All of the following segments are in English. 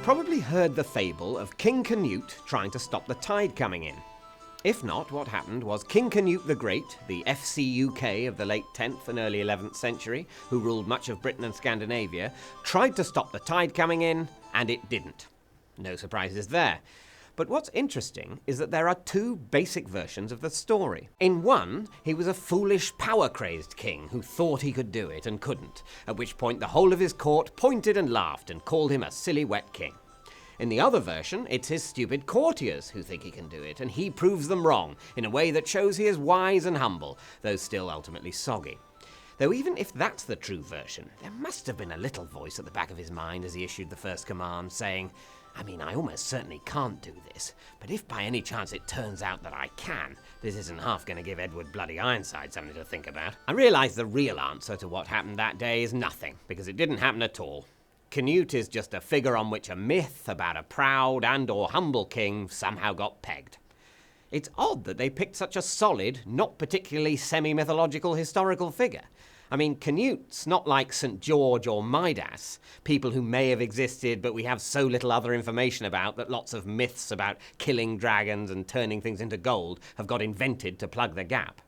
probably heard the fable of King Canute trying to stop the tide coming in. If not, what happened was King Canute the Great, the FCUK of the late 10th and early 11th century, who ruled much of Britain and Scandinavia, tried to stop the tide coming in, and it didn't. No surprises there. But what's interesting is that there are two basic versions of the story. In one, he was a foolish, power-crazed king who thought he could do it and couldn't, at which point the whole of his court pointed and laughed and called him a silly wet king. In the other version, it's his stupid courtiers who think he can do it, and he proves them wrong in a way that shows he is wise and humble, though still ultimately soggy. Though even if that's the true version, there must have been a little voice at the back of his mind as he issued the first command, saying, I almost certainly can't do this, but if by any chance it turns out that I can, this isn't half going to give Edward Bloody Ironside something to think about. I realise the real answer to what happened that day is nothing, because it didn't happen at all. Canute is just a figure on which a myth about a proud and or humble king somehow got pegged. It's odd that they picked such a solid, not particularly semi-mythological historical figure. Canute's not like St. George or Midas, people who may have existed but we have so little other information about that lots of myths about killing dragons and turning things into gold have got invented to plug the gap.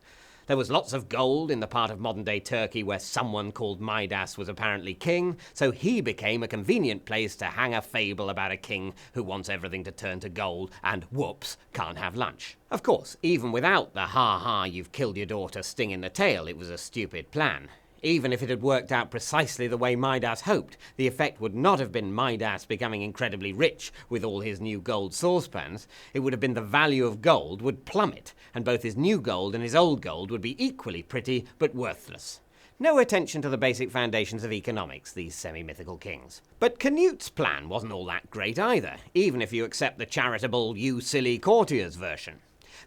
There was lots of gold in the part of modern-day Turkey where someone called Midas was apparently king, so he became a convenient place to hang a fable about a king who wants everything to turn to gold and, whoops, can't have lunch. Of course, even without the ha-ha you've killed your daughter sting in the tail, it was a stupid plan. Even if it had worked out precisely the way Midas hoped, the effect would not have been Midas becoming incredibly rich with all his new gold saucepans. It would have been the value of gold would plummet, and both his new gold and his old gold would be equally pretty but worthless. No attention to the basic foundations of economics, these semi-mythical kings. But Canute's plan wasn't all that great either, even if you accept the charitable, you silly courtiers version.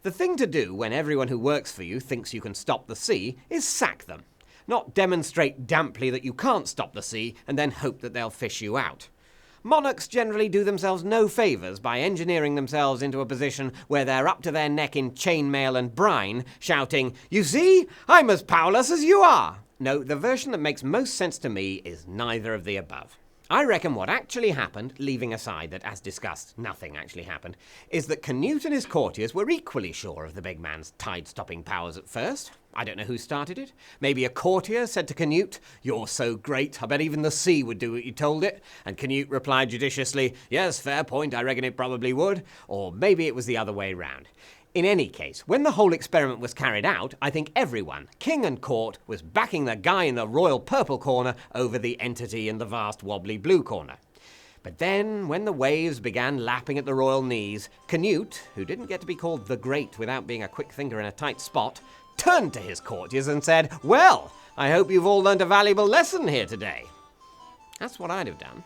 The thing to do when everyone who works for you thinks you can stop the sea is sack them. Not demonstrate damply that you can't stop the sea and then hope that they'll fish you out. Monarchs generally do themselves no favours by engineering themselves into a position where they're up to their neck in chainmail and brine, shouting, "You see, I'm as powerless as you are!" No, the version that makes most sense to me is neither of the above. I reckon what actually happened, leaving aside that, as discussed, nothing actually happened, is that Canute and his courtiers were equally sure of the big man's tide-stopping powers at first. I don't know who started it. Maybe a courtier said to Canute, "You're so great, I bet even the sea would do what you told it." And Canute replied judiciously, "Yes, fair point, I reckon it probably would." Or maybe it was the other way round. In any case, when the whole experiment was carried out, I think everyone, king and court, was backing the guy in the royal purple corner over the entity in the vast wobbly blue corner. But then, when the waves began lapping at the royal knees, Canute, who didn't get to be called the Great without being a quick thinker in a tight spot, turned to his courtiers and said, "Well, I hope you've all learnt a valuable lesson here today." That's what I'd have done.